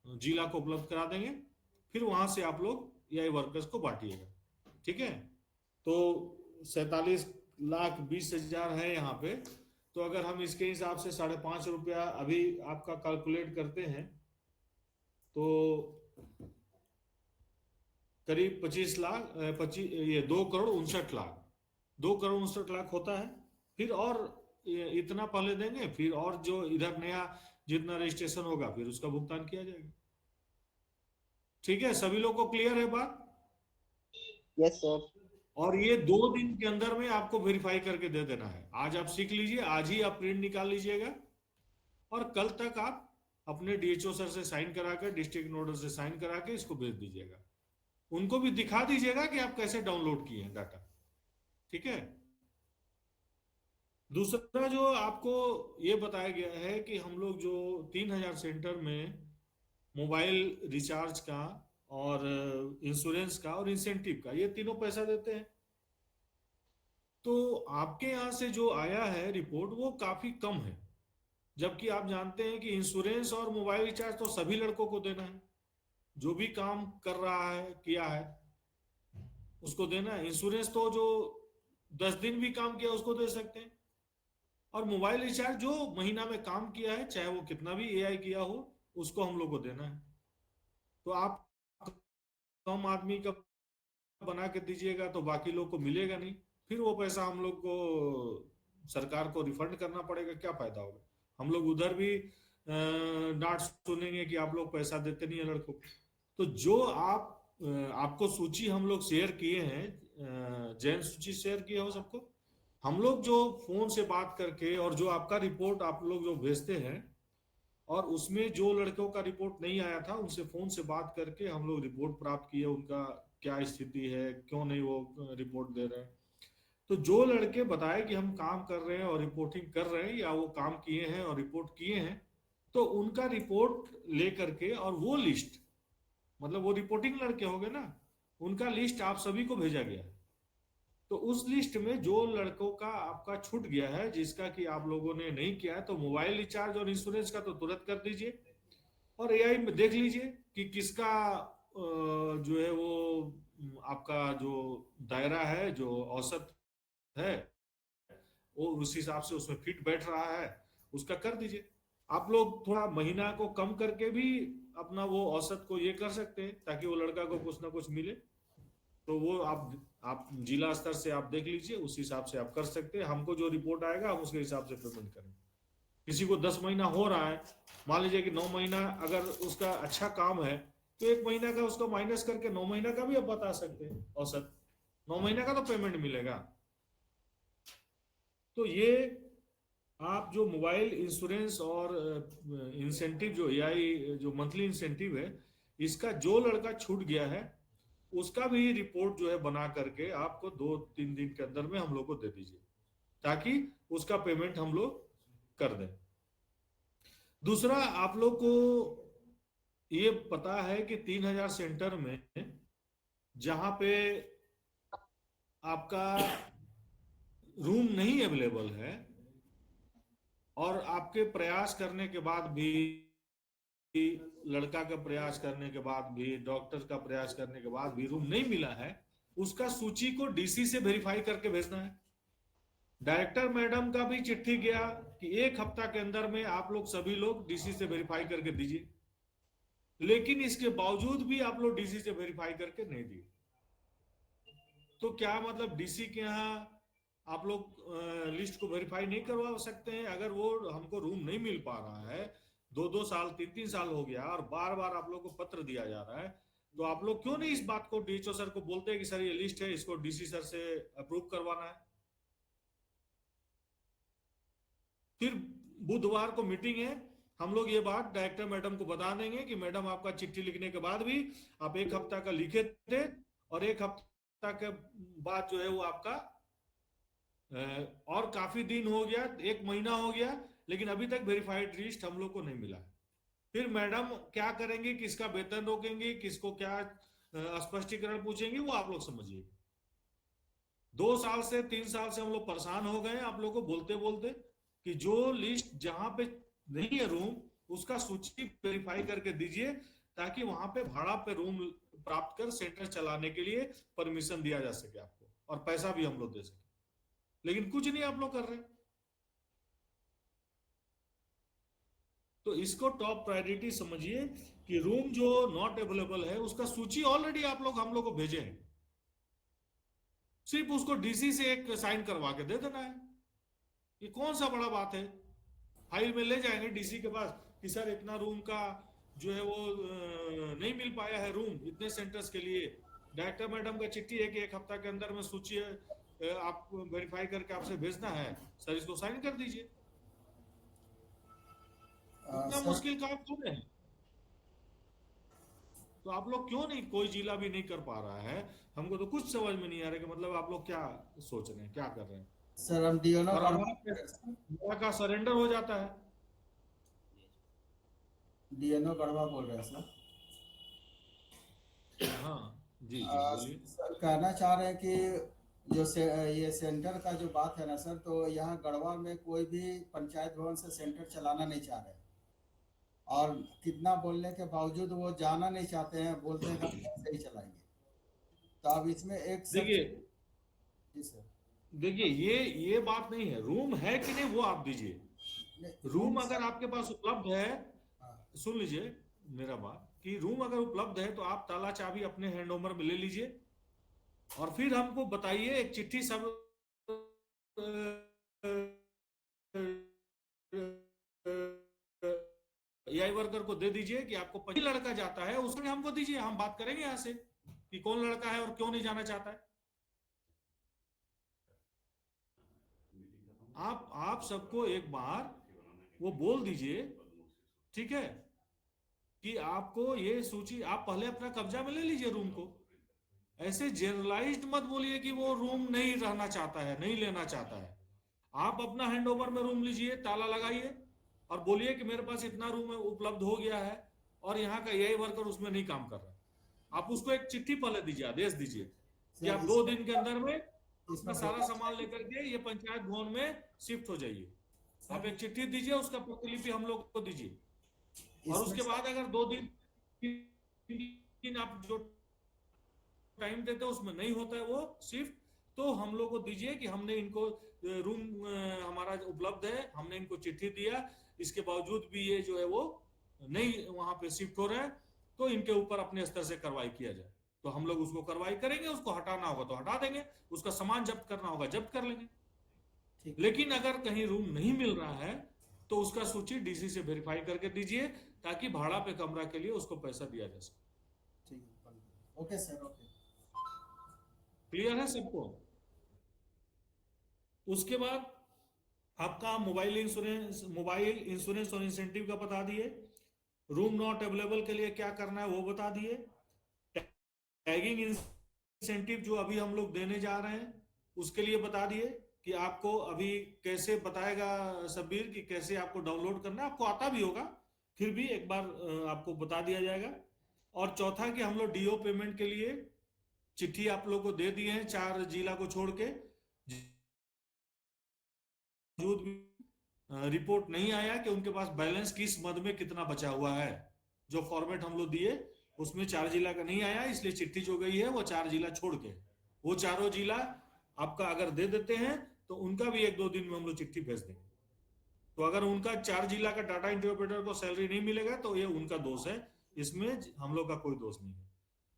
जिला को उपलब्ध करा देंगे, फिर वहां से आप लोग एआई वर्कर्स को बांटिएगा। ठीक है, तो 47,20,000 है यहाँ पे। तो अगर हम इसके हिसाब से 5.5 रुपया अभी आपका कैलकुलेट करते हैं, तो करीब 25 लाख, 25, ये 2,59,00,000, 2,59,00,000 होता है। फिर और इतना पहले देंगे, फिर और जो इधर नया जितना रजिस्ट्रेशन होगा फिर उसका भुगतान किया जाएगा। ठीक है, सभी लोग को क्लियर है बात? Yes sir. और ये 2 दिन के अंदर में आपको वेरीफाई करके दे देना है। आज आप सीख लीजिए, आज ही आप प्रिंट निकाल लीजिएगा, और कल तक आप अपने डीएचओ सर से साइन करा कर, डिस्ट्रिक्ट नोडल से साइन करा के इसको भेज दीजिएगा। उनको भी दिखा दीजिएगा कि आप कैसे डाउनलोड किए हैं डाटा। ठीक है। दूसरा जो आपको ये बताया गया है कि हम लोग जो 3,000 सेंटर में मोबाइल रिचार्ज का और इंश्योरेंस का और इंसेंटिव का, ये तीनों पैसा देते हैं। तो आपके यहाँ से जो आया है रिपोर्ट वो काफी कम है, जबकि आप जानते हैं कि इंश्योरेंस और मोबाइल रिचार्ज तो सभी लड़कों को देना है, जो भी काम कर रहा है किया है उसको देना है। इंश्योरेंस तो जो 10 दिन भी काम किया उसको दे सकते हैं, और मोबाइल रिचार्ज जो महीना में काम किया है चाहे वो कितना भी एआई किया हो उसको हम लोग को देना है। तो आप कम आदमी का बना के दीजिएगा तो बाकी लोग को मिलेगा नहीं, फिर वो पैसा हम लोग को सरकार को रिफंड करना पड़ेगा, क्या फायदा होगा। हम लोग उधर भी डांट सुनेंगे कि आप लोग पैसा देते नहीं है लड़कों को। तो जो आपको सूची हम लोग शेयर किए हैं, जैन सूची शेयर किए हो सबको, हम लोग जो फोन से बात करके और जो आपका रिपोर्ट आप लोग जो भेजते हैं, और उसमें जो लड़कों का रिपोर्ट नहीं आया था उनसे फोन से बात करके हम लोग रिपोर्ट प्राप्त किए, उनका क्या स्थिति है, क्यों नहीं वो रिपोर्ट दे रहे हैं। तो जो लड़के बताए कि हम काम कर रहे हैं और रिपोर्टिंग कर रहे हैं, या वो काम किए हैं और रिपोर्ट किए हैं, तो उनका रिपोर्ट लेकर के और वो लिस्ट, मतलब वो रिपोर्टिंग लड़के हो गए ना, उनका लिस्ट आप सभी को भेजा गया है। तो उस लिस्ट में जो लड़कों का आपका छूट गया है, जिसका कि आप लोगों ने नहीं किया है, तो मोबाइल रिचार्ज और इंश्योरेंस का तो तुरंत कर दीजिए, और एआई में देख लीजिए कि किसका जो है वो आपका जो दायरा है, जो औसत है, वो उस हिसाब से उसमें फिट बैठ रहा है, उसका कर दीजिए। आप लोग थोड़ा महीना को कम करके भी अपना वो औसत को ये कर सकते हैं, ताकि वो लड़का को कुछ ना कुछ मिले। तो वो आप जिला स्तर से आप देख लीजिए, उस हिसाब से आप कर सकते हैं। हमको जो रिपोर्ट आएगा हम उसके हिसाब से पेमेंट करेंगे। किसी को 10 महीना हो रहा है, मान लीजिए कि 9 महीना अगर उसका अच्छा काम है, तो 1 महीना का उसको माइनस करके 9 महीना का भी आप बता सकते हैं औसत। 9 महीना का तो पेमेंट मिलेगा। तो ये आप जो मोबाइल इंश्योरेंस और इंसेंटिव जो एआई जो मंथली इंसेंटिव है, इसका जो लड़का छूट गया है उसका भी रिपोर्ट जो है बना करके आपको 2-3 दिन के अंदर में हम लोग को दे दीजिए, ताकि उसका पेमेंट हम लोग कर दें। दूसरा, आप लोग को ये पता है कि 3,000 सेंटर में जहां पे आपका रूम नहीं अवेलेबल है, और आपके प्रयास करने के बाद भी, लड़का का प्रयास करने के बाद भी, डॉक्टर का प्रयास करने के बाद भी रूम नहीं मिला है, उसका सूची को डीसी से वेरीफाई करके भेजना है। डायरेक्टर मैडम का भी चिट्ठी गया कि 1 हफ्ता के अंदर में आप लोग सभी लोग डीसी से वेरीफाई करके दीजिए, लेकिन इसके बावजूद भी आप लोग डीसी से वेरीफाई करके नहीं दिए। तो क्या मतलब डीसी के यहाँ आप लोग लिस्ट को वेरीफाई नहीं करवा सकते हैं? अगर वो हमको रूम नहीं मिल पा रहा है, 2-2 साल 3-3 साल हो गया, और बार बार आप लोग को पत्र दिया जा रहा है, तो आप लोग क्यों नहीं इस बात को डीएचओ सर को बोलते हैं कि सर ये लिस्ट है, इसको डीसी सर से अप्रूव करवाना है? फिर बुधवार को मीटिंग है, हम लोग ये बात डायरेक्टर मैडम को बता देंगे कि मैडम आपका चिट्ठी लिखने के बाद भी आप 1 हफ्ता का लिखे थे, और 1 हफ्ता के बाद जो है वो आपका और काफी दिन हो गया, 1 महीना हो गया, लेकिन अभी तक वेरीफाइड लिस्ट हम लोग को नहीं मिला है। फिर मैडम क्या करेंगे, किसका वेतन रोकेंगे, किसको क्या स्पष्टीकरण पूछेंगे, वो आप लोग समझिए। 2 साल से 3 साल से हम लोग परेशान हो गए आप लोग को बोलते बोलते कि जो लिस्ट जहां पे नहीं है रूम, उसका सूची वेरीफाई करके दीजिए, ताकि वहां पे भाड़ा पे रूम प्राप्त कर सेंटर चलाने के लिए परमिशन दिया जा सके आपको, और पैसा भी हम लोग दे सके। लेकिन कुछ नहीं आप लोग कर रहे। तो इसको टॉप प्रायोरिटी समझिए कि रूम जो नॉट अवेलेबल है उसका सूची ऑलरेडी आप लोग हम लोग को भेजे हैं, सिर्फ उसको डीसी से एक साइन करवा के दे देना है। ये कौन सा बड़ा बात है। फाइल में ले जाएंगे डीसी के पास कि सर इतना रूम का जो है वो नहीं मिल पाया है रूम इतने सेंटर्स के लिए। डायरेक्टर मैडम का चिट्ठी है कि एक हफ्ता के अंदर में सूची आप वेरीफाई करके आपसे भेजना है, सर इसको साइन कर दीजिए। इतना सर मुश्किल काम क्यों है। तो आप लोग क्यों नहीं, कोई जिला भी नहीं कर पा रहा है। हमको तो कुछ समझ में नहीं आ रहा कि मतलब आप लोग क्या सोच रहे हैं, क्या कर रहे हैं। सर हम डीएनओ और करवा हमारा का सरेंडर हो जाता है। डीएनओ गढ़वा बोल रहे हैं सर। हाँ जी जी बोलिए। सर कहना चाह रहे हैं कि ये सेंटर का जो बात है ना सर, तो यहाँ गढ़वा में कोई भी पंचायत भवन से सेंटर चलाना नहीं चाह रहे, और कितना बोलने के बावजूद वो जाना नहीं चाहते हैं, बोलते हैं हम ऐसे ही चलाएंगे। तो अब इसमें एक सब। देखिए जी सर। देखिए ये बात नहीं है, रूम है कि नहीं वो आप दीजिए। रूम अगर आपके पास उपलब्ध है, हाँ। सुन लीजिए मेरा बात, कि रूम अगर उपलब्ध है तो आप ताला चाबी अपने हैंड ओवर में ले लीजिए, और फिर हमको बताइए एक चिट्ठी सब एआई वर्कर को दे दीजिए कि आपको 25 लड़का जाता है, उसमें हमको दीजिए, हम बात करेंगे यहाँ से कि कौन लड़का है और क्यों नहीं जाना चाहता है। आप सबको एक बार वो बोल दीजिए, ठीक है, कि आपको ये सूची, आप पहले अपना कब्जा में ले लीजिए रूम को। ऐसे जनरलाइज्ड मत बोलिए कि वो रूम नहीं रहना चाहता है, नहीं लेना चाहता है। आप अपना हैंडओवर में रूम लीजिए, ताला लगाइए, और बोलिए कि मेरे पास इतना रूम उपलब्ध हो गया है, और यहाँ का एआई वर्कर उसमें नहीं काम कर रहा। आप उसको एक चिट्ठी पहले दीजिए, आदेश दीजिए कि आप 2 दिन के अंदर में अपना सारा सामान लेकर के ये पंचायत भवन में शिफ्ट हो जाइए। आप एक चिट्ठी दीजिए, उसका प्रतिलिपि हम लोग को दीजिए, और उसके बाद अगर 2 दिन 3 दिन आप जो टाइम देते हैं उसमें नहीं होता है वो शिफ्ट, तो हम लोग को दीजिए कि हमने इनको रूम हमारा उपलब्ध है, हमने इनको चिट्ठी दिया, इसके बावजूद भी ये जो है वो नहीं वहां पे शिफ्ट हो रहे हैं, तो इनके ऊपर अपने स्तर से कार्रवाई किया जाए। तो हम लोग उसको कार्रवाई करेंगे, उसको हटाना होगा तो हटा देंगे, उसका सामान जब्त करना होगा जब्त कर लेंगे। लेकिन अगर कहीं रूम नहीं मिल रहा है तो उसका सूची डीसी से वेरीफाई करके दीजिए, ताकि भाड़ा पे कमरा के लिए उसको पैसा दिया जा सके। ठीक है, ओके सर, ओके। क्लियर है सबको। उसके बाद आपका मोबाइल इंश्योरेंस और इंसेंटिव का बता दिए। रूम नॉट अवेलेबल के लिए क्या करना है वो बता दिए। टैगिंग इंसेंटिव जो अभी हम लोग देने जा रहे हैं उसके लिए बता दिए कि आपको अभी कैसे बताएगा शब्बीर कि कैसे आपको डाउनलोड करना है। आपको आता भी होगा, फिर भी एक बार आपको बता दिया जाएगा। और चौथा कि हम लोग डीओ पेमेंट के लिए चिट्ठी आप लोग को दे दिए हैं 4 जिला को छोड़ के। रिपोर्ट नहीं आया कि उनके पास बैलेंस किस मद में कितना बचा हुआ है, जो फॉर्मेट हम लोग दिए उसमें 4 जिला का नहीं आया, इसलिए चिट्ठी जो गई है वो 4 जिला छोड़ के, वो चारों जिला आपका अगर दे देते हैं तो उनका भी 1-2 दिन में हम लोग चिट्ठी भेज देंगे। तो अगर उनका 4 जिला का डाटा इंटरप्रेटर को सैलरी नहीं मिलेगा तो ये उनका दोष है, इसमें हम लोग का कोई दोष नहीं है।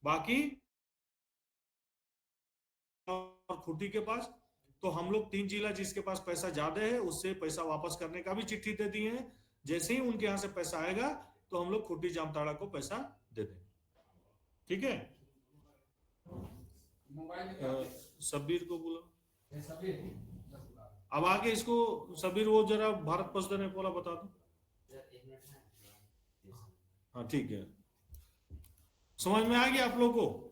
बाकी और खुटी के पास तो हम लोग 3 जिला जिसके पास पैसा ज्यादा है उससे पैसा वापस करने का भी चिट्ठी दे दिए हैं। जैसे ही उनके यहां से पैसा आएगा तो हम लोग खुटी जामताड़ा को पैसा दे देंगे। ठीक है, शब्बीर को बोलो। अब आगे इसको शब्बीर वो जरा भारत पशुधन वाला बता दो। हाँ ठीक है, समझ में आ गया आप लोगों को।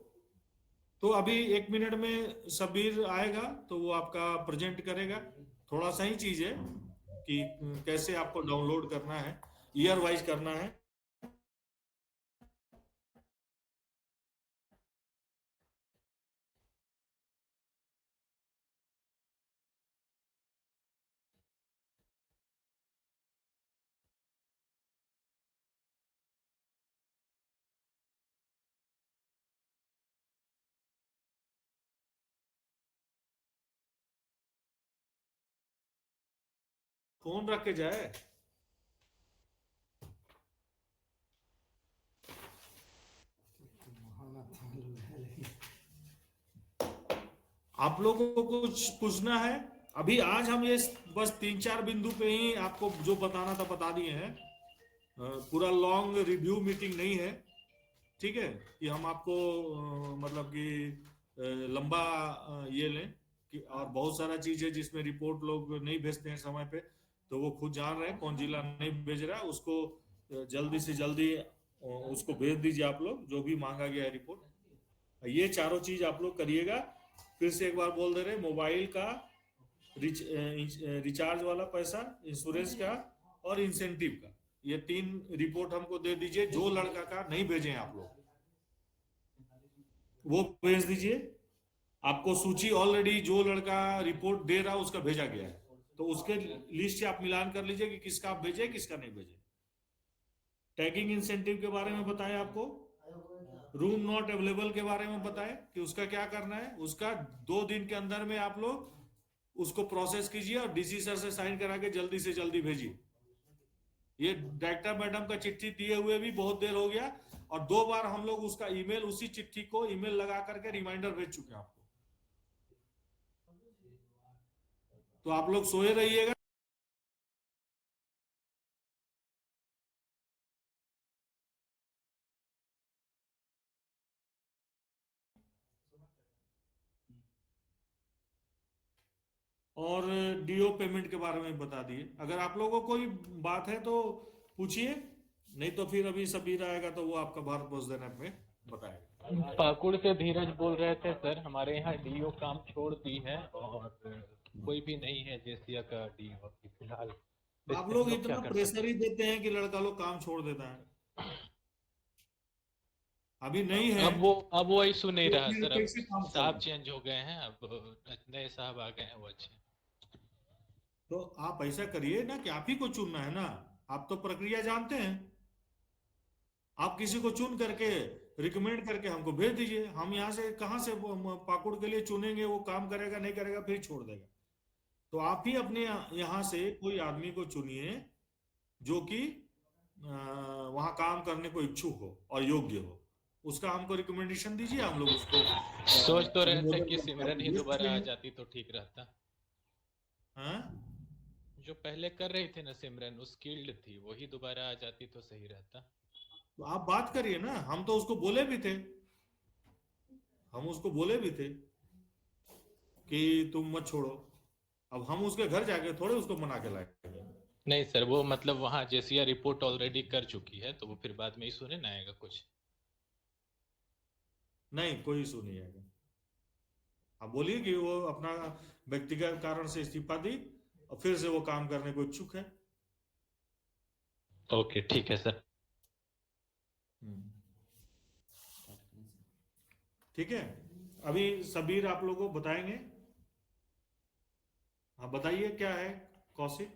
तो अभी 1 मिनट में शब्बीर आएगा तो वो आपका प्रेजेंट करेगा। थोड़ा सा ही चीज है कि कैसे आपको डाउनलोड करना है, ईयर वाइज करना है। कौन रख के जाए? आप लोगों को कुछ पूछना है? अभी आज हम ये बस 3-4 बिंदु पे ही आपको जो बताना था बता दिए हैं। पूरा लॉन्ग रिव्यू मीटिंग नहीं है, ठीक है, कि हम आपको मतलब कि लंबा ये लें कि, और बहुत सारा चीज है जिसमें रिपोर्ट लोग नहीं भेजते हैं समय पे, तो वो खुद जान रहे हैं कौन जिला नहीं भेज रहा है, उसको जल्दी से जल्दी उसको भेज दीजिए आप लोग, जो भी मांगा गया है रिपोर्ट। ये चारों चीज आप लोग करिएगा। फिर से एक बार बोल दे रहे, मोबाइल का रिचार्ज वाला पैसा, इंश्योरेंस का और इंसेंटिव का, ये 3 रिपोर्ट हमको दे दीजिए। जो लड़का का नहीं भेजे आप लोग वो भेज दीजिए। आपको सूची ऑलरेडी जो लड़का रिपोर्ट दे रहा है उसका भेजा गया है, तो उसके लिस्ट से आप मिलान कर लीजिए कि किसका आप भेजे किसका नहीं भेजे। टैगिंग इंसेंटिव के बारे में बताएं आपको, रूम नॉट अवेलेबल के बारे में बताएं कि उसका क्या करना है। उसका 2 दिन के अंदर में आप लोग उसको प्रोसेस कीजिए और डीसी सर से साइन करा के जल्दी से जल्दी भेजिए। ये डायरेक्टर मैडम का चिट्ठी दिए हुए भी बहुत देर हो गया, और 2 बार हम लोग उसका ईमेल, उसी चिट्ठी को ईमेल लगा करके रिमाइंडर भेज चुके हैं आपको। तो आप लोग सोए रहिएगा। और डीओ पेमेंट के बारे में बता दिए। अगर आप लोगों को कोई बात है तो पूछिए, नहीं तो फिर अभी सबीर आएगा तो वो आपका भारत पोस्ट देने में बताएगा। पाकुड़ से धीरज बोल रहे थे सर, हमारे यहाँ डीओ काम छोड़ दी है और कोई भी नहीं है जेसिया का डीओ अभी फिलहाल। आप लोग इतना प्रेशर ही देते हैं कि लड़का लोग काम छोड़ देता है। अभी नहीं है अब वो इशू नहीं तो रहा फिर सर, अब कैसे काम साहब चलेगा? चेंज हो गए हैं, अब नए साहब आ गए हैं, वो अच्छे। तो आप ऐसा करिए ना कि आप ही को चुनना है ना, आप तो प्रक्रिया जानते हैं। आप किसी को चुन करके रिकमेंड करके हमको भेज दीजिए। हम यहाँ से कहाँ से पाकुड़ के लिए चुनेंगे, वो काम करेगा नहीं करेगा फिर छोड़ देगा। तो आप ही अपने यहाँ से कोई आदमी को चुनिए जो कि वहाँ काम करने को इच्छुक हो और योग्य हो, उसका हमको रिकमेंडेशन दीजिए, हम लोग उसको सोच तो रहे थे अनुमोदन कि करके सिमरन आपको ही भेज दोबारा आ देंगे। जाती तो ठीक रहता। हाँ, जो पहले कर रही थी ना सिमरन, वो स्किल्ड थी, वही दोबारा आ जाती तो सही रहता। तो आप बात करिए ना, हम तो उसको बोले भी थे, हम उसको बोले भी थे कि तुम मत छोड़ो। अब हम उसके घर जाके थोड़े उसको मना के लाएंगे। नहीं सर, वो मतलब वहाँ जेसिया रिपोर्ट ऑलरेडी कर चुकी है, तो वो फिर बाद में इशू नहीं आएगा कुछ। नहीं, कोई इशू नहीं आएगा। आप बोलिए कि वो अपना व्यक्तिगत कारण से इस्तीफा दी और फिर से वो काम करने को इच्छुक है। ओके ठीक है सर। ठीक है, अभी सबीर आप लोगों को बताएंगे। हाँ बताइए क्या है कौशिक,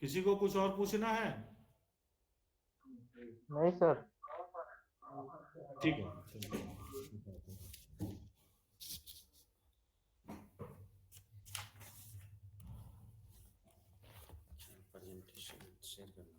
किसी को कुछ और पूछना है? नहीं सर। ठीक है, प्रेजेंटेशन शेयर करना।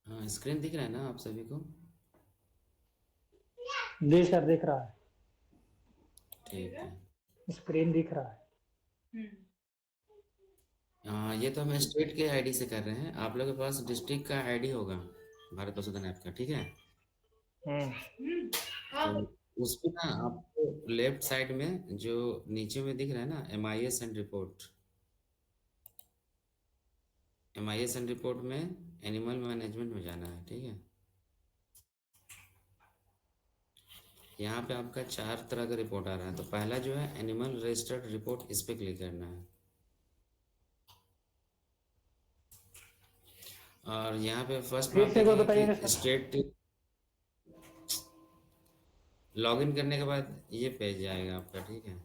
हाँ, स्क्रीन दिख रहा है ना आप सभी को? जी सर दिख रहा है। ठीक है। स्क्रीन दिख रहा है। ये तो हम स्टेट के आईडी से कर रहे हैं। आप लोगों के पास डिस्ट्रिक्ट का आईडी होगा भारत पशुधन ऐप का, ठीक है? तो उसमें ना आपको लेफ्ट साइड में जो नीचे में दिख रहा है ना MIS and report, MIS and report में एनिमल मैनेजमेंट में जाना है, ठीक है? यहाँ पे आपका 4 तरह का रिपोर्ट आ रहा है। तो पहला जो है एनिमल रजिस्टर्ड रिपोर्ट, इस पे क्लिक करना है। और यहाँ पे फर्स्ट में फिर से एक बार देखिए बताइएगा कि सर। स्टेट लॉगिन करने के बाद ये पेज आएगा आपका, ठीक है?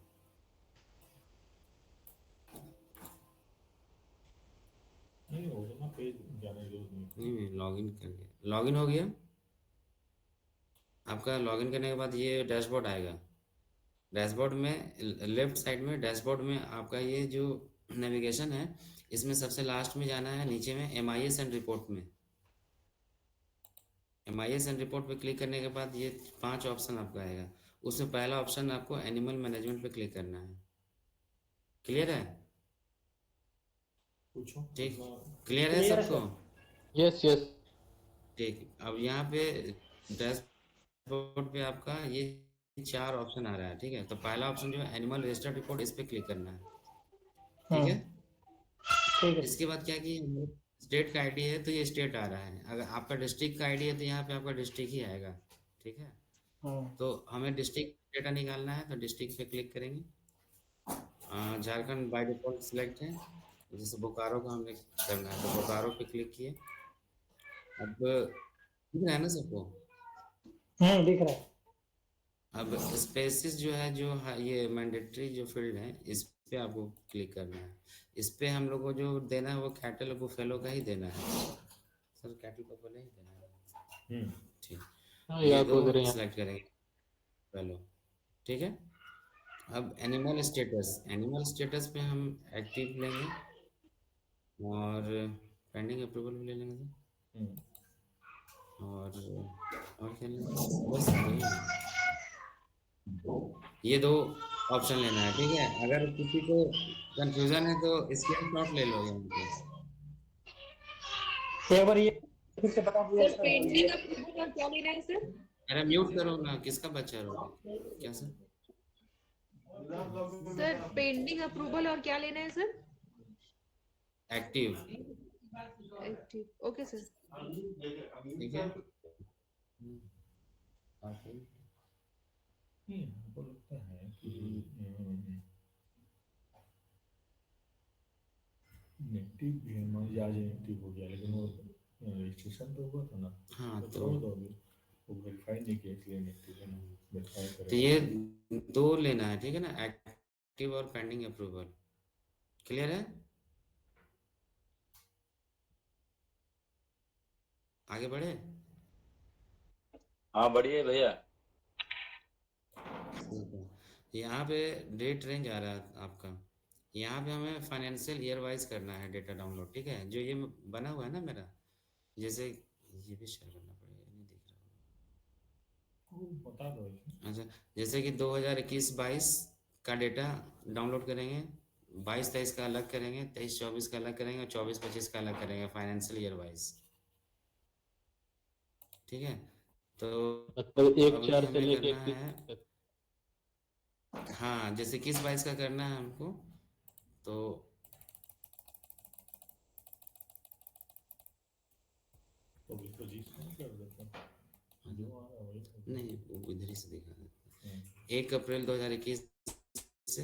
नहीं होगा ना पेज जाने की जरूरत नहीं। नहीं, लॉगिन कर लिया, लॉगिन हो गया आपका। लॉगिन करने के बाद ये डैशबोर्ड आएगा। डैशबोर्ड में लेफ्ट साइड में डैशबोर्ड में आपका ये जो नेविगेशन है, इसमें सबसे लास्ट में जाना है, नीचे में MIS एंड रिपोर्ट में। MIS एंड रिपोर्ट पे क्लिक करने के बाद ये 5 ऑप्शन आपका आएगा। उसमें पहला ऑप्शन आपको एनिमल मैनेजमेंट पे क्लिक करना है। क्लियर है? पूछो। ठीक, क्लियर है क्लियर है सबको? Yes yes. ठीक, अब यहाँ पे डैशबोर्ड पे आपका ये 4 ऑप्शन आ रहा है, ठीक है? तो पहला ऑप्शन जो है एनिमल रजिस्टर्ड रिपोर्ट, इस पे क्लिक करना है, ठीक है? ठीक है। इसके बाद क्या कि स्टेट का आईडी है तो ये स्टेट आ रहा है। अगर आपका डिस्ट्रिक्ट का आईडी है तो यहाँ पे आपका डिस्ट्रिक्ट ही आएगा, ठीक है? तो हमें डिस्ट्रिक्ट डेटा निकालना है तो डिस्ट्रिक्ट पे क्लिक करेंगे। झारखंड बाय डिफॉल्ट सिलेक्ट है, जैसे बोकारो का हमें करना है तो बोकारो पे क्लिक किए। अब दिख रहा है ना सबको? दिख रहा है। अब स्पेसिस जो है, जो ये मैंडेटरी जो फील्ड है, इस पे आपको क्लिक करना है। इस पे हम लोग को जो देना है वो कैटल बुफेलो का ही देना है सर, कैटल बुफेलो ही देना है। ठीक, हाँ ये याद दो वगैरह यहाँ। सिलेक्ट करेंगे बुफेलो, ठीक है? अब एनिमल स्टेटस पे हम एक्टिव लेंगे और पेंडिंग अप्रूवल भी ले लेंगे सर। और क्या लेंगे? बस यही है। ये 2 ऑप्शन लेना है, ठीक है? अगर किसी को कंफ्यूजन है तो स्क्रीनशॉट ले लो यहाँ पे। एक बार ये फिर से बता दिया सर पेंडिंग अप्रूवल और क्या लेना है सर? अरे म्यूट करो ना, किसका बच्चा रोगे? क्या सर? सर पेंडिंग अप्रूवल और क्या लेना है sir? Active, active. Okay sir. ठीक है? हमको लगता है कि नेगेटिव भी है, मान लीजिए आज नेगेटिव हो गया लेकिन वो रजिस्ट्रेशन तो हुआ था ना। हाँ, तो तो वो वेरीफाई नहीं किया इसलिए नेगेटिव है ना, वेरीफाई तो करें। ये 2 लेना है, ठीक है ना? एक्टिव और पेंडिंग अप्रूवल। क्लियर है? आगे बढ़े? हाँ बढ़िया भैया। यहाँ पे डेट रेंज आ रहा है आपका। यहाँ पे हमें फाइनेंशियल ईयर वाइज करना है डेटा डाउनलोड, ठीक है? जो ये बना हुआ है ना मेरा, जैसे ये भी शेयर करना पड़ेगा, नहीं दिख रहा। वो बता दो। अच्छा, जैसे कि 2021-22 का डेटा डाउनलोड करेंगे, 22-23 का अलग करेंगे, 23-24 का अलग करेंगे और 24-25 का अलग करेंगे फाइनेंशियल ईयर वाइज, ठीक है? तो मतलब 1/4 से हमें लेके करना है, 31 तक। हाँ, जैसे 21-22 का करना है हमको तो कर देता जो आ रहा है वही। नहीं, वो इधर ही से दिखा देता है। 1 अप्रैल 2021 से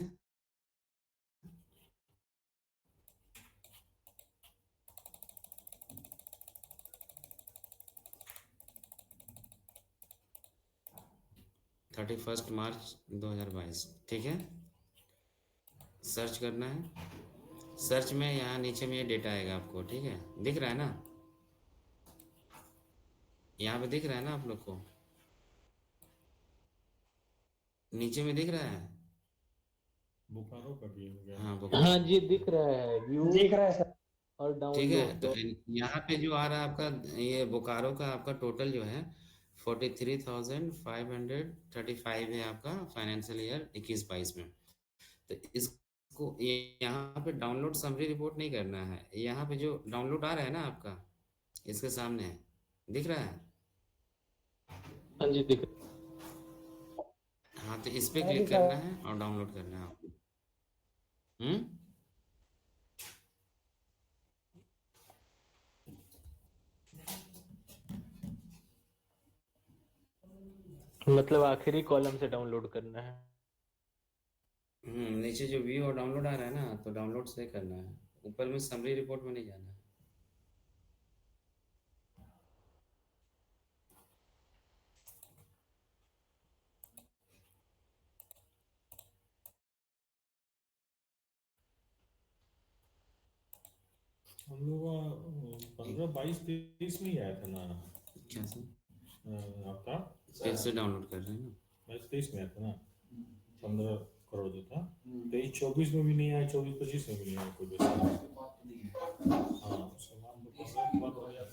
31 मार्च 2022, ठीक है? सर्च करना है। सर्च में यहाँ नीचे में ये डेटा आएगा आपको, ठीक है? दिख रहा है ना? यहाँ पे दिख रहा है ना आप लोग को? नीचे में दिख रहा है? बोकारो का भी हो गया। हाँ, बोकारो। हाँ जी दिख रहा है, व्यू दिख रहा है सर। और ठीक है, डाउनलोड तो यहाँ पे जो आ रहा है आपका, ये बोकारो का आपका टोटल जो है 43,535 है आपका फाइनेंशियल ईयर 21-22 में। तो इसको यहाँ पे डाउनलोड समरी रिपोर्ट नहीं करना है, यहाँ पे जो डाउनलोड आ रहा है ना आपका इसके सामने है, दिख रहा है? हाँ जी दिख हाँ, तो इस पे हाँ क्लिक दिख रहा करना है। है और डाउनलोड करना है आपको। हम्म। मतलब आखिरी कॉलम से डाउनलोड करना है। नीचे जो व्यू और डाउनलोड आ रहा है ना, तो डाउनलोड से करना है, ऊपर में समरी रिपोर्ट में नहीं जाना है। हम लोग का 15, 22, 23 में ही आया था ना क्या सर? आपका फिर से डाउनलोड कर रहे हैं ना? 22, 23 में आया था ना 15 करोड़ जो था। 23, 24 में भी नहीं आया, 24, 25 में भी नहीं आया कोई वैसा। हाँ, सामान तो 15 के बाद हो गया।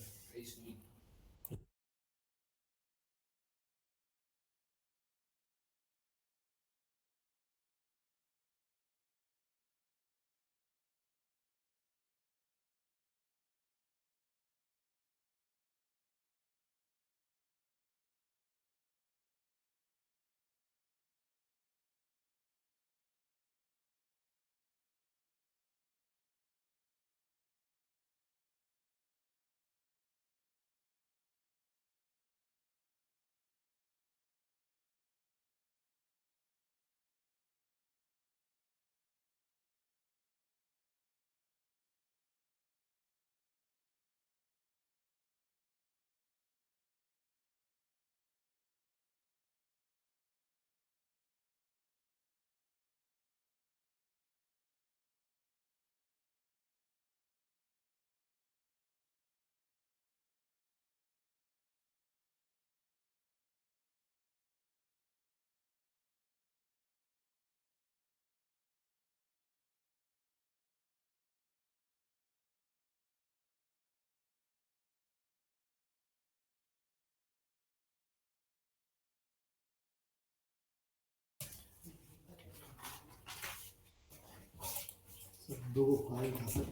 दो फाइल था सर,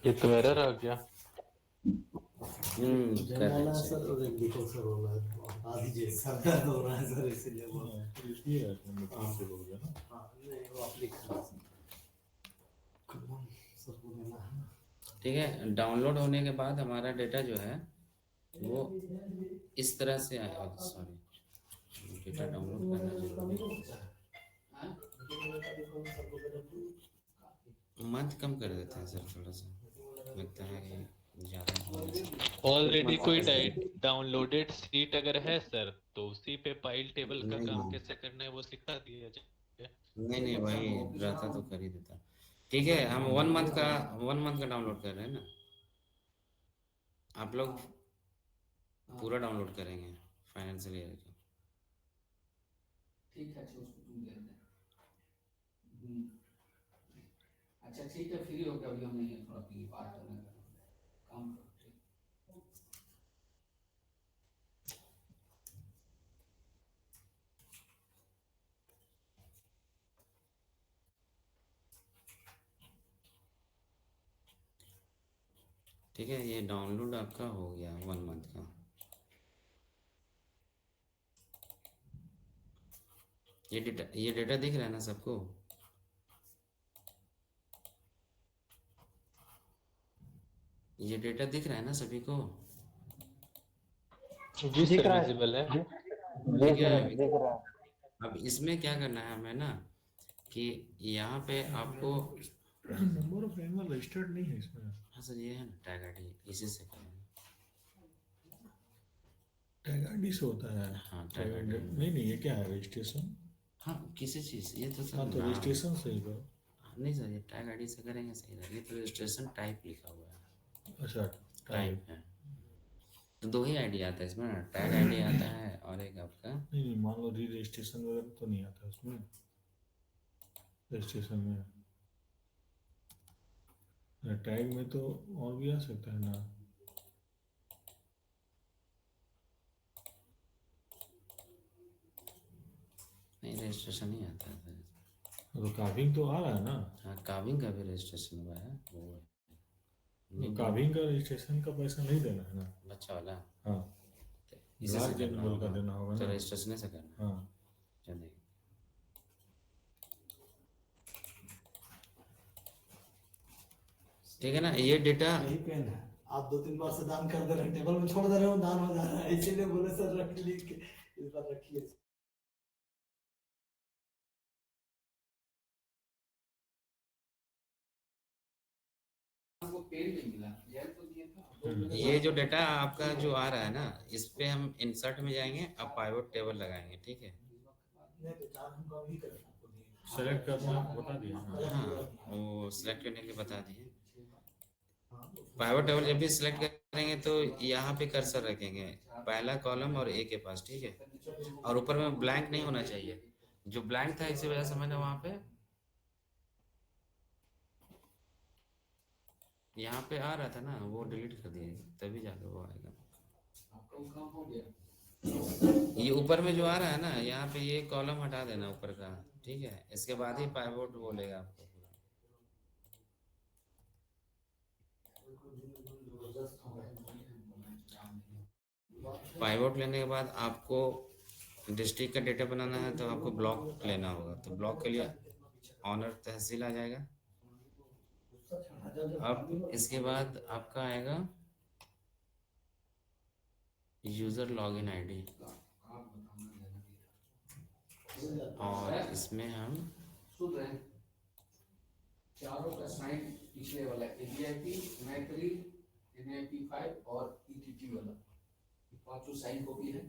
ये तो एरर आ गया। जर्नल वाला है सर और एक डिको सर वाला है, बता दीजिए सर दर्द हो रहा है सर इसीलिए वो इसलिए से हो गया ना। हाँ नहीं वो आप लिख रहे हैं कलम सर को देना है। ठीक है, डाउनलोड होने के बाद हमारा डेटा जो है वो इस तरह से आया। सॉरी, डेटा डाउनलोड करना जरूरी है। मंथ कम कर देते हैं सर, थोड़ा सा लगता है कि ज़्यादा। ऑलरेडी कोई डाउनलोडेड सीट अगर है सर तो उसी पे फाइल टेबल का काम कैसे करना है वो सिखा दिया जाए। नहीं वही रहता तो कर ही देता। ठीक है, हम 1 मंथ का डाउनलोड कर रहे हैं ना, आप लोग पूरा डाउनलोड करेंगे फाइनेंशियल ईयर का। ठीक है, अच्छा उसको तुम दे दे। अच्छा ठीक है, फ्री हो गया अभी, हम नहीं है, थोड़ा अपनी बात करना है, काम करो। ठीक है, ये डाउनलोड आपका हो गया 1 मंथ का। ये डेटा दिख रहा है ना सबको? ये डेटा दिख रहा है ना सभी को? जी दिख सर, रहा है। विजिबल है। ठीक है, दिख रहा है। अब इसमें क्या करना है हमें ना कि यहाँ पे आपको नंबर ऑफ एनुअल रजिस्टर्ड नहीं है इसमें। हाँ सर, ये है ना टैग आईडी, इसी से करना है। टैग आईडी से होता है। हाँ, टैग आईडी। नहीं ये क्या है, रजिस्ट्रेशन? हाँ, किसी चीज़, ये तो सर हाँ तो नाम। रजिस्ट्रेशन से ही करो। नहीं सर, ये टैग आईडी से करेंगे सही रहेगा। ये तो रजिस्ट्रेशन टाइप लिखा हुआ है। अच्छा, टाइप है तो 2 ही आईडी आता है इसमें, टैग आईडी आता है और एक आपका। नहीं मान लो री रजिस्ट्रेशन वगैरह तो नहीं आता उसमें, रजिस्ट्रेशन में टैग में तो और भी आ सकता है ना। नहीं, नहीं रजिस्ट्रेशन नहीं आता है सर। तो काविंग तो आ रहा है ना, हाँ काविंग का भी रजिस्ट्रेशन हुआ है वो तो काविंग का रजिस्ट्रेशन का पैसा नहीं देना है ना, बच्चा वाला। हाँ तो इसी से लार्ज करना एनिमल का होगा, देना होगा तो ना, रजिस्ट्रेशन से करना हाँ। चलिए। ठीक है ना, ये डेटा यही पेन है, आप 2-3 बार से दान कर दे रहे हैं, टेबल में छोड़ दे रहे हो, दान हो जा रहा है, इसीलिए बोले सर रख लीजिए, इस बार रखिए। हमको पेन नहीं मिला, जेल तो दिया था। ये जो डेटा आपका जो आ रहा है ना, इस पे हम इंसर्ट में जाएंगे, अब पाइवट टेबल लगाएंगे, ठीक है। नहीं तो दान हम कभी करें, आपको दिए। सेलेक्ट करना बता दिया, हाँ वो सिलेक्ट करने के लिए बता दिए। पाइवट टेबल जब भी सिलेक्ट करेंगे तो यहाँ पे कर्सर रखेंगे पहला कॉलम और ए के पास, ठीक है। और ऊपर में ब्लैंक नहीं होना चाहिए, जो ब्लैंक था इसी वजह से मैंने वहाँ पे यहाँ पे आ रहा था ना, वो डिलीट कर दिए, तभी जाके वो आएगा। आपका वो काम हो गया। ये ऊपर में जो आ रहा है ना, यहाँ पे ये कॉलम हटा देना ऊपर का, ठीक है। इसके बाद ही पाइवट बोलेगा आपको। पाइवट लेने के बाद आपको डिस्ट्रिक्ट का डेटा बनाना है, तो आपको ब्लॉक लेना होगा। तो ब्लॉक के लिए ऑनर तहसील आ जाएगा। अब इसके बाद आपका आएगा यूजर लॉगिन आईडी, और इसमें हम सुन रहे हैं, चारों का साइन पिछले वाला एडीआईपी, मैत्री, एनआईपी 5 और ईटीटी वाला, पांचों साइन कॉपी है,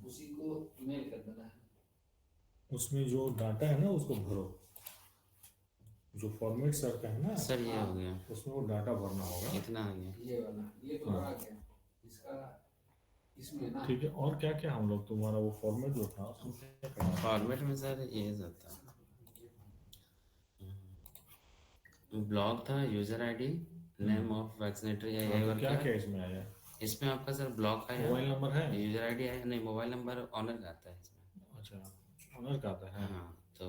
उसी को मेल कर देना है। उसमें जो डाटा है ना उसको भरो, जो फॉर्मेट सर का है ना सर ये हो गया, उसमें वो डाटा भरना होगा। इतना आ गया। ये वाला, ये तो आ गया इसका, इसमें ना। ठीक है, और क्या क्या हम लोग तुम्हारा वो फॉर्मेट जो था उसमें क्या करना है? फॉर्मेट में सर ये सब था, ब्लॉक था, user ID, name of vaccinator या ये वाला। क्या क्या इसमें आया? इसमें आपका सर ब्लॉक आया, मोबाइल नंबर है, यूजर आईडी आया, नहीं मोबाइल नंबर ऑनर का आता है इसमें। अच्छा ऑनर का आता है, हाँ तो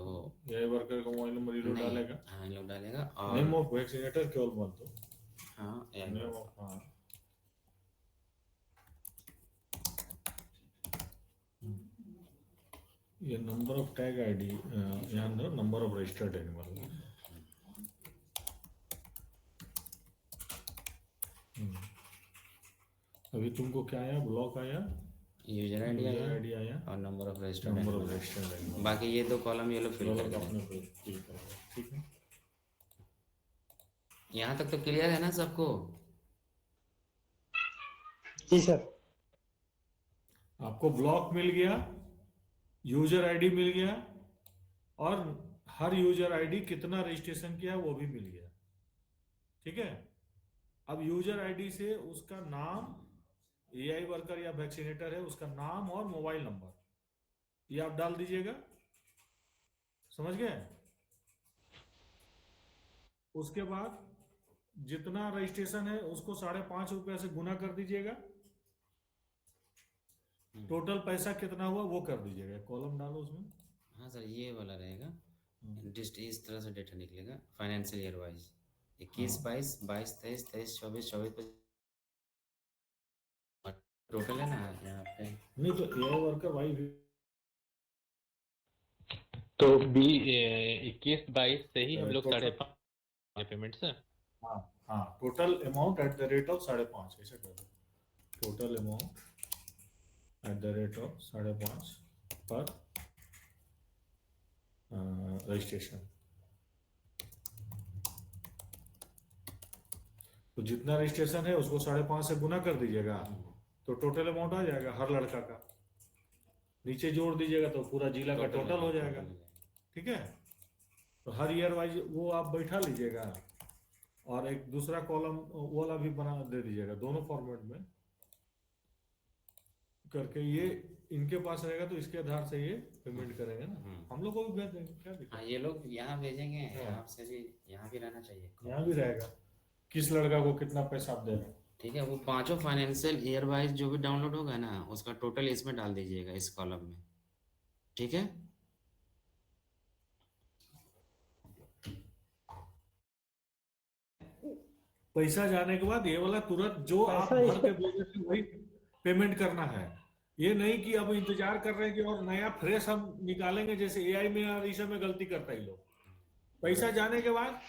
ये वर्कर का मोबाइल नंबर ये लोग नहीं, डालेगा। हाँ लोग डालेगा। और नेम ऑफ वैक्सीनेटर केवल बोल दो। हाँ नेम ऑफ, हाँ ये नंबर ऑफ टैग आईडी, यहाँ नंबर ऑफ रजिस्टर्ड एनिमल। अभी तुमको क्या आया? ब्लॉक आया, यूजर आईडी आईडी आया और number of number of registered. Registered animal. बाकी ये दो कॉलम ये लोग फिल कर देंगे। ठीक है, यहाँ तक तो क्लियर है ना सबको? जी सर। आपको ब्लॉक मिल गया, यूजर आईडी मिल गया, और हर यूजर आईडी कितना रजिस्ट्रेशन किया वो भी मिल गया। ठीक है, अब यूजर आईडी से उसका नाम, एआई वर्कर या वैक्सीनेटर है उसका नाम और मोबाइल नंबर ये आप डाल दीजिएगा, समझ गए? उसके बाद जितना रजिस्ट्रेशन है उसको 5.5 रुपये से गुना कर दीजिएगा, टोटल पैसा कितना हुआ वो कर दीजिएगा, कॉलम डालो उसमें। हाँ सर ये वाला रहेगा, इस तरह से डेटा निकलेगा फाइनेंशियल ईयर वाइज 21, 22, 22, 23, 23, 24, 24 टोटल है ना यहाँ पे। नहीं तो एआई वर्कर वाई तो 21-22 से ही हम लोग 5.5 पेमेंट सर। हाँ हाँ, total amount at the rate of 5.5 ऐसा कर दो, total amount at the rate of 5.5 पर रजिस्ट्रेशन। तो जितना रजिस्ट्रेशन है उसको 5.5 से गुना कर दीजिएगा तो टोटल अमाउंट आ जाएगा हर लड़का का, नीचे जोड़ दीजिएगा तो पूरा जिला का टोटल हो जाएगा। ठीक है, तो हर ईयर वाइज वो आप बैठा लीजिएगा, और एक दूसरा कॉलम वाला भी बना दे दीजिएगा, दोनों फॉर्मेट में करके ये इनके पास रहेगा तो इसके आधार से ये पेमेंट करेंगे ना, हम लोग को भी भेज देंगे। क्या दिक्कत? हाँ ये लोग यहाँ भेजेंगे, आपसे भी यहाँ भी रहना चाहिए, यहाँ भी रहेगा किस लड़का को कितना पैसा आप दे रहे हैं। ठीक है। वो पांचों फाइनेंशियल ईयर वाइज जो भी डाउनलोड होगा ना उसका टोटल इसमें डाल दीजिएगा इस कॉलम में, ठीक है। पैसा जाने के बाद ये वाला तुरंत जो आप पैसा भर के इसको भेजे थे वही पेमेंट करना है। ये नहीं कि अब इंतजार कर रहे हैं कि और नया फ्रेश हम निकालेंगे, जैसे एआई में और इस में गलती करता है लोग। पैसा जाने के बाद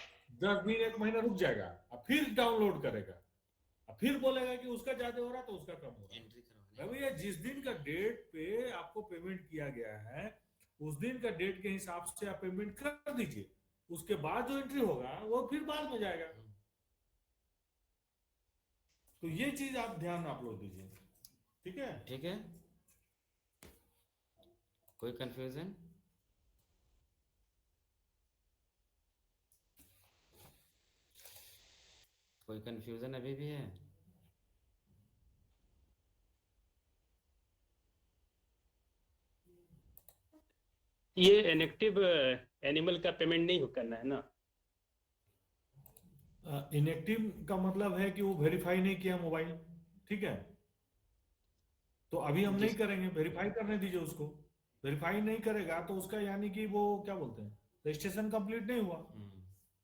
10 दिन 1 महीना रुक जाएगा और फिर डाउनलोड करेगा और फिर बोलेगा कि उसका ज्यादा हो रहा तो उसका कम हो रहा एंट्री करवाने है। भैया जिस दिन का डेट पे आपको पेमेंट किया गया है उस दिन का डेट के हिसाब से आप पेमेंट कर दीजिए, उसके बाद जो एंट्री होगा वो फिर बाद में जाएगा। तो ये चीज आप ध्यान आप लोग दीजिए, ठीक है। ठीक है, कोई कंफ्यूजन? कोई कंफ्यूजन अभी भी है? ये इनएक्टिव एनिमल का पेमेंट नहीं करना है ना? इनएक्टिव का मतलब है कि वो वेरीफाई नहीं किया मोबाइल, ठीक है। तो अभी हम नहीं करेंगे, वेरीफाई करने दीजिए उसको। वेरीफाई नहीं करेगा तो उसका यानी कि वो क्या बोलते हैं, रजिस्ट्रेशन कंप्लीट नहीं हुआ,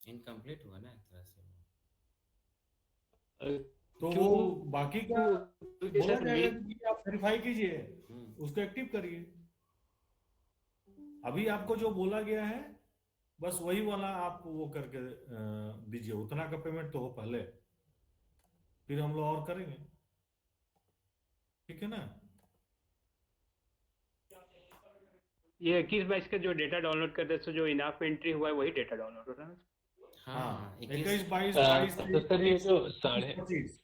इनकम्प्लीट हुआ ना एक तरह से। तो वो बाकी का बोला जाएगा कि आप वेरीफाई कीजिए, उसको एक्टिव करिए। अभी आपको जो बोला गया है बस वही वाला आप वो करके दीजिए, उतना का पेमेंट तो हो पहले, फिर हम लोग और करेंगे, ठीक है ना। ये 21 बाईस का जो डेटा डाउनलोड करते हैं, जो इनाफ में एंट्री हुआ है वही डेटा डाउनलोड हो रहा है। हाँ 21 22 तो सर ये जो 25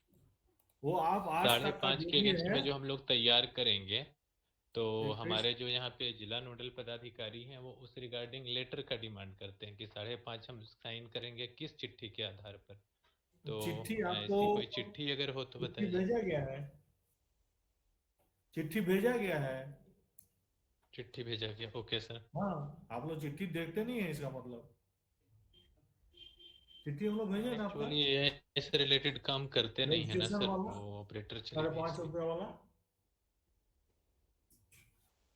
वो आप आज तक का 5.5 जो के भी अगेंस्ट है में जो हम लोग तैयार करेंगे, तो 21 हमारे जो यहाँ पे जिला नोडल पदाधिकारी हैं वो उस रिगार्डिंग लेटर का डिमांड करते हैं कि 5.5 हम साइन करेंगे किस चिट्ठी के आधार पर। तो चिट्ठी ऐसी आपको कोई चिट्ठी अगर हो तो चिट्ठी बताइए। भेजा गया है, चिट्ठी भेजा गया है। चिट्ठी भेजा गया, ओके सर। हाँ आप लोग चिट्ठी देखते नहीं है, इसका मतलब चिट्ठी हम लोग भेजे ना आपका एक्चुअली इससे रिलेटेड काम करते नहीं है ना रजिस्ट्रेशन सर, वाला वो ऑपरेटर चले गए 5.5 इसलिए। रुपये वाला।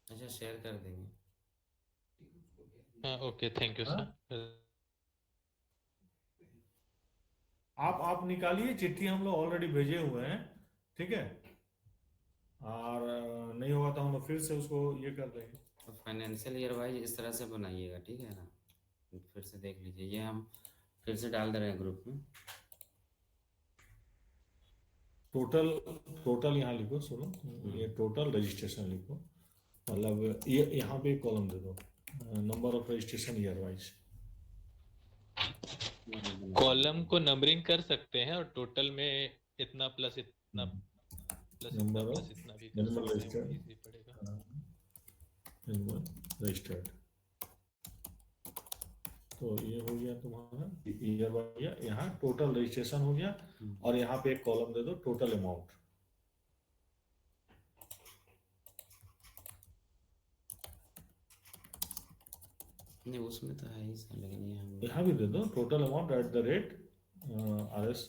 अच्छा शेयर कर देंगे। हाँ ओके, थैंक यू हाँ? सर। आप निकालिए, चिट्ठी हम लोग ऑलरेडी भेजे हुए हैं, ठीक है। और नहीं होगा तो हम लोग फिर से उसको ये कर देंगे। तो फाइनेंशियल ईयर वाइज इस तरह से बनाइएगा, ठीक है ना। फिर से देख लीजिए, ये हम फिर से डाल दे रहे हैं ग्रुप में। टोटल यहाँ लिखो, सुनो, ये टोटल रजिस्ट्रेशन लिखो, मतलब ये यहाँ पे कॉलम दे दो, number of registration year wise. Column को नंबरिंग कर सकते हैं और टोटल में इतना प्लस इतना प्लस इतना नंबर प्लस इतना भी कर सकते हैं, इजी पड़ेगा। रजिस्टर्ड, तो ये हो गया तुम्हारा ईयर वाइज, यहाँ टोटल रजिस्ट्रेशन हो गया और यहाँ पे एक कॉलम दे दो टोटल अमाउंट। नहीं उसमें तो है ही सर, लेकिन ये हम यहाँ भी दे दो total amount at the rate RS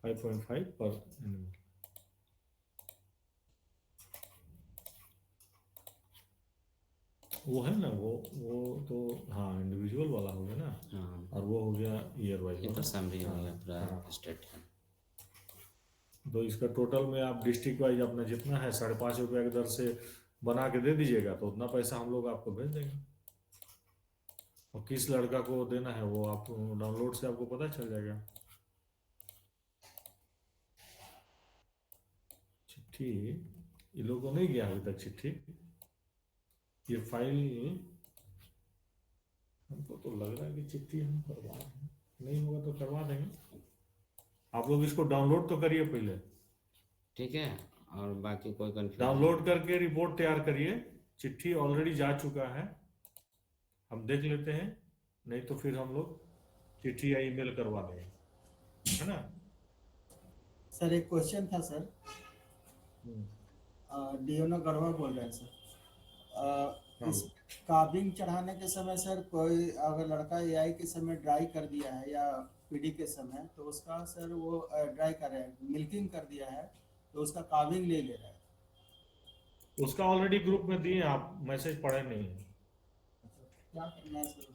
5.5 पर एनिमल। वो है ना, वो तो हाँ इंडिविजुअल वाला हो गया ना। हाँ, और वो हो गया ईयर वाइज ये तो समरी हो गया पूरा हाँ। स्टेट का। तो इसका टोटल में आप डिस्ट्रिक्ट वाइज अपना जितना है 5.5 रुपये की दर से बना के दे दीजिएगा, तो उतना पैसा हम लोग आपको भेज देंगे। और किस लड़का को देना है वो आप डाउनलोड से आपको पता चल जाएगा। चिट्ठी ये लोग को नहीं गया अभी तक चिट्ठी, ये फाइल हमको तो लग रहा है कि चिट्ठी हम करवा दें, नहीं होगा तो करवा देंगे। आप लोग इसको डाउनलोड तो करिए पहले, ठीक है। और बाकी कोई कंफ्यूजन? डाउनलोड करके रिपोर्ट तैयार करिए। चिट्ठी ऑलरेडी जा चुका है, हम देख लेते हैं, नहीं तो फिर हम लोग चिट्ठी या ईमेल करवा देंगे, है ना। सर एक क्वेश्चन था सर, डीएनओ गढ़वा बोल रहे हैं सर। इस कार्विंग चढ़ाने के समय सर कोई अगर लड़का एआई के समय ड्राई कर दिया है या पीडी के समय, तो उसका सर वो ड्राई कर रहे हैं, मिल्किंग कर दिया है, तो उसका कार्विंग ले रहा है। उसका ऑलरेडी ग्रुप में दिए, आप मैसेज पढ़े नहीं है। क्या करना है सर उसको?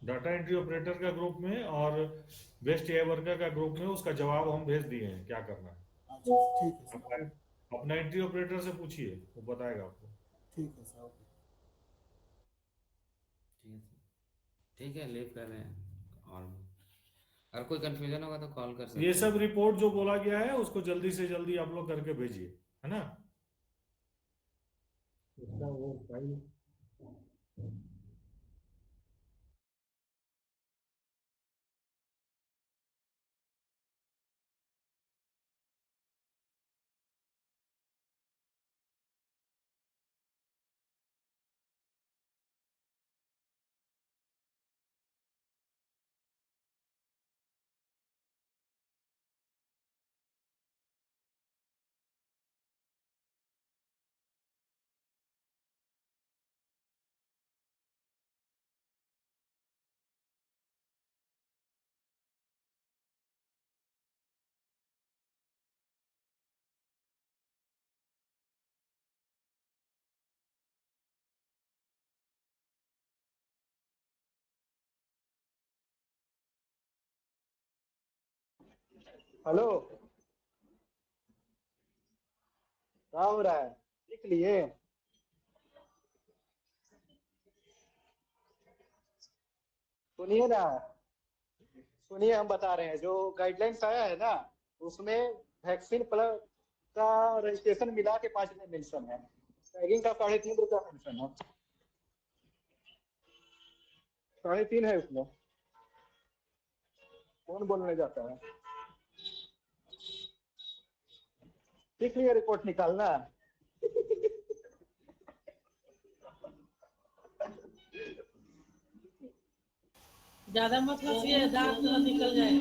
डाटा एंट्री ऑपरेटर का ग्रुप में और बेस्ट एआई वर्कर का ग्रुप में उसका जवाब हम भेज दिए हैं क्या करना है। अच्छा ठीक है सर। अपना एंट्री ऑपरेटर से पूछिए, वो बताएगा आपको। ठीक है सर, ओके। ठीक है, लीव कर रहे हैं। और अगर कोई कंफ्यूजन होगा तो कॉल कर सकते ये हैं। सब रिपोर्ट जो बोला गया है उसको जल्दी से जल्दी आप लोग करके भेजिए, है ना। उसका वो फाइल हेलो, क्या हो रहा है? लिख लिए? सुनिए ना, सुनिए हम बता रहे हैं, जो गाइडलाइंस आया है ना उसमें वैक्सीन प्लस का रजिस्ट्रेशन मिला के 5 रुपये मेंशन है, टैगिंग का 3.5 रुपया मेंशन है, 3.5 है उसमें। कौन बोलने जाता है? लिख लिया रिपोर्ट निकालना। ज्यादा मत हंसिए, दांत न निकल जाए।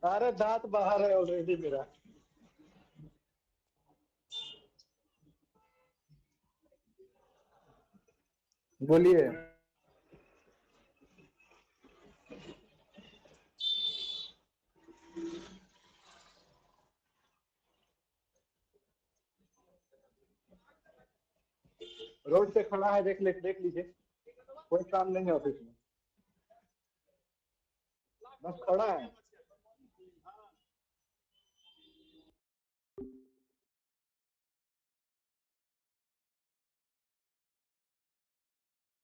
अरे दांत बाहर है ऑलरेडी मेरा। बोलिए। रोड पे खड़ा है, देख लीजिए, कोई काम नहीं है ऑफिस में, बस खड़ा है।